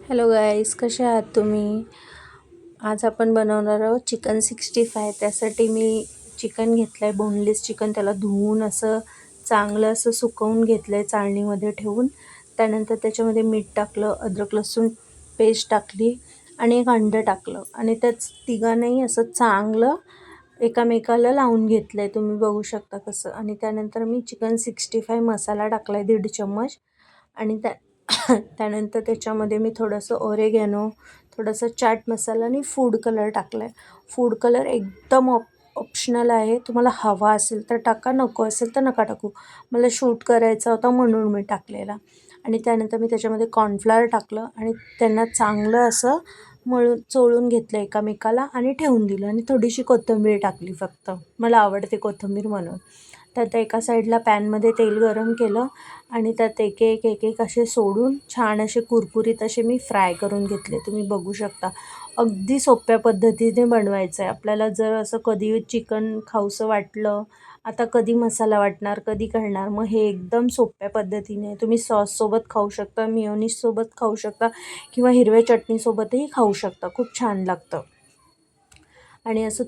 Hello गाईस, कसे आहात तुम्ही? आज आपण बनवणार आहोत चिकन 65. त्यासाठी मी चिकन घेतलं आहे, बोनलेस चिकन. त्याला धुवून असं चांगलं असं सुकवून घेतलं आहे चाळणीमध्ये ठेवून. त्यानंतर त्याच्यामध्ये मीठ टाकलं, अद्रक लसूण पेस्ट टाकली आणि एक अंडं टाकलं आणि त्याच तिघांनाही असं चांगलं एकामेकाला लावून घेतलं आहे, तुम्ही बघू शकता कसं. आणि त्यानंतर मी चिकन 65 मसाला टाकला आहे 1.5 चम्मच. आणि त्यानंतर त्याच्यामध्ये मी थोडंसं ओरेगॅनो, थोडंसं चाट मसाला आणि फूड कलर टाकला आहे. फूड कलर एकदम ऑप्शनल आहे, तुम्हाला हवा असेल तर टाका, नको असेल तर नका टाकू. मला शूट करायचा होता म्हणून मी टाकलेला. आणि त्यानंतर मी त्याच्यामध्ये कॉर्नफ्लॉवर टाकलं आणि त्यांना चांगलं असं चोळून घेतलं एकामेकाला आणि ठेवून दिलं. आणि थोडीशी कोथिंबीर टाकली, फक्त मला आवडते कोथिंबीर म्हणून. तर एका साईडला पॅनमध्ये तेल गरम केलं आणि त्यात एक एक असे सोडून छान असे कुरकुरीत असे मी फ्राय करून घेतले. तुम्ही बघू शकता, अगदी सोप्या पद्धतीने बनवायचं आहे. आपल्याला जर असं कधी चिकन खाऊसं वाटलं, आता कधी मसाला वाटणार, कधी करणार, मग हे एकदम सोप्या पद्धतीने तुम्ही सॉससोबत खाऊ शकता, मिओनीजसोबत खाऊ शकता किंवा हिरव्या चटणीसोबतही खाऊ शकता. खूप छान लागतं. आणि असं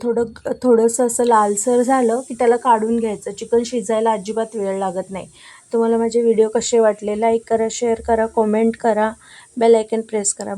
थोडंसं असं लालसर झालं की त्याला काढून घ्यायचं. चिकन शिजायला अजिबात वेळ लागत नाही. तुम्हाला माझे व्हिडिओ कसे वाटले लाईक करा, शेअर करा, कॉमेंट करा, बेल आयकन प्रेस करा.